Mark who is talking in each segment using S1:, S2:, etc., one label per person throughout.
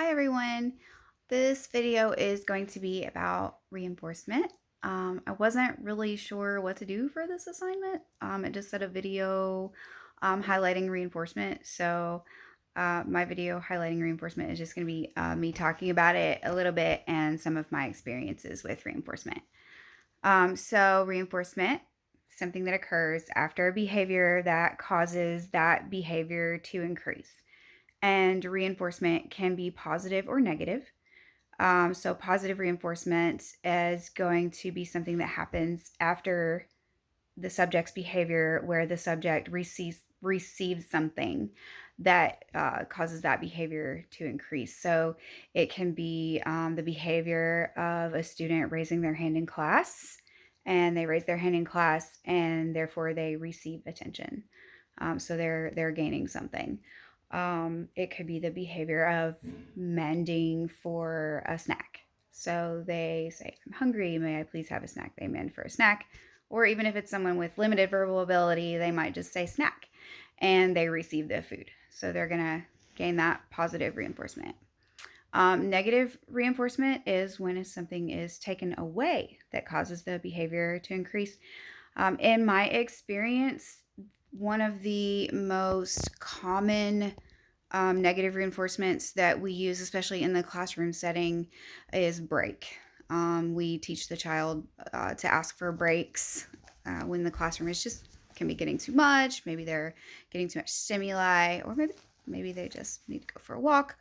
S1: Hi everyone. This video is going to be about reinforcement. I wasn't really sure what to do for this assignment. It just said a video highlighting reinforcement. So my video highlighting reinforcement is just going to be me talking about it a little bit and some of my experiences with reinforcement. So reinforcement, something that occurs after a behavior that causes that behavior to increase. And reinforcement can be positive or negative. So positive reinforcement is going to be something that happens after the subject's behavior, where the subject receives something that causes that behavior to increase. So it can be the behavior of a student raising their hand in class, and they raise their hand in class, and therefore they receive attention. So they're gaining something. It could be the behavior of mending for a snack. So they say, "I'm hungry. May I please have a snack?" They mend for a snack. Or even if it's someone with limited verbal ability, they might just say snack and they receive the food. So they're going to gain that positive reinforcement. Negative reinforcement is when something is taken away that causes the behavior to increase. In my experience, one of the most common negative reinforcements that we use, especially in the classroom setting, is break. We teach the child to ask for breaks when the classroom is just can be getting too much. Maybe they're getting too much stimuli, or maybe they just need to go for a walk.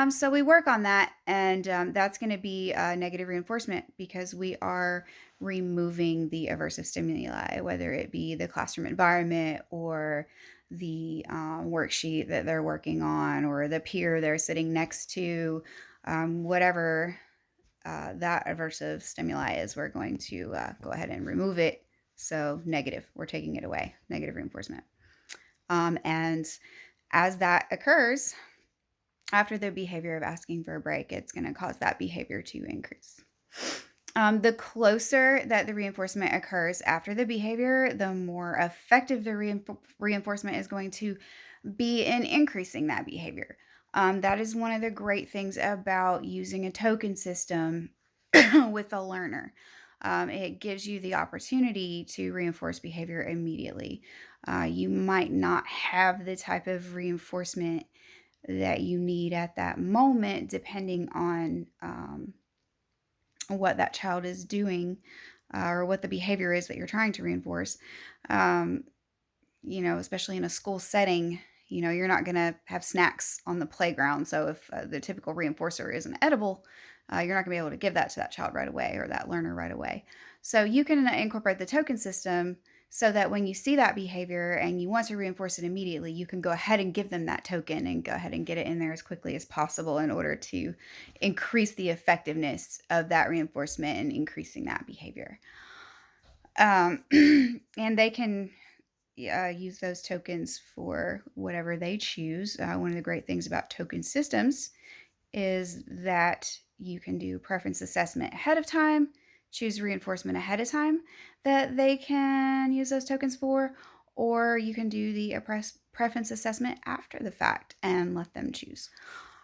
S1: So we work on that, and that's going to be negative reinforcement because we are removing the aversive stimuli, whether it be the classroom environment or the worksheet that they're working on or the peer they're sitting next to, whatever that aversive stimuli is, we're going to go ahead and remove it. So negative, we're taking it away, negative reinforcement. And as that occurs, after the behavior of asking for a break, it's going to cause that behavior to increase. The closer that the reinforcement occurs after the behavior, the more effective the reinforcement is going to be in increasing that behavior. That is one of the great things about using a token system with a learner. It gives you the opportunity to reinforce behavior immediately. You might not have the type of reinforcement that you need at that moment, depending on what that child is doing or what the behavior is that you're trying to reinforce. Um, Especially in a school setting, you're not going to have snacks on the playground. So if the typical reinforcer isn't edible, you're not going to be able to give that to that child right away or that learner right away. So you can incorporate the token system so that when you see that behavior and you want to reinforce it immediately, you can go ahead and give them that token and go ahead and get it in there as quickly as possible in order to increase the effectiveness of that reinforcement and increasing that behavior. And they can use those tokens for whatever they choose. One of the great things about token systems is that you can do preference assessment ahead of time, choose reinforcement ahead of time that they can use those tokens for, or you can do the preference assessment after the fact and let them choose.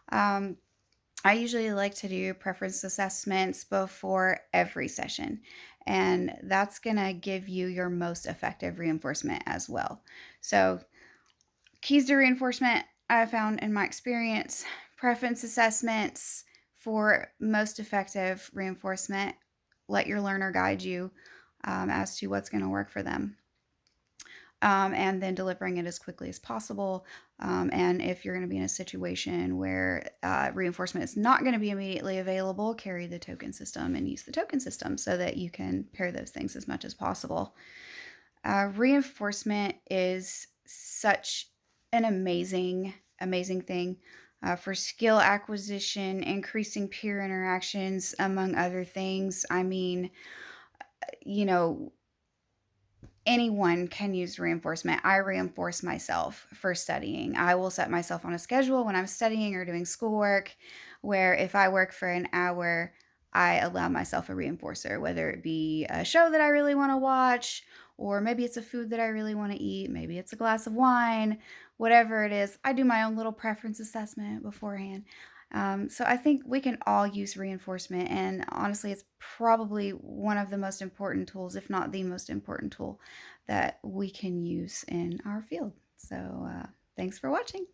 S1: I usually like to do preference assessments before every session, and that's going to give you your most effective reinforcement as well. So, keys to reinforcement I found in my experience: preference assessments for most effective reinforcement. Let your learner guide you as to what's going to work for them. And then delivering it as quickly as possible. And if you're going to be in a situation where reinforcement is not going to be immediately available, carry the token system and use the token system so that you can pair those things as much as possible. Reinforcement is such an amazing, amazing thing for skill acquisition, increasing peer interactions, among other things. I mean, you know, anyone can use reinforcement. I reinforce myself for studying. I will set myself on a schedule when I'm studying or doing schoolwork where if I work for an hour, I allow myself a reinforcer, whether it be a show that I really want to watch, or maybe it's a food that I really want to eat, maybe it's a glass of wine, whatever it is. I do my own little preference assessment beforehand. So I think we can all use reinforcement, and honestly, it's probably one of the most important tools, if not the most important tool, that we can use in our field. So thanks for watching.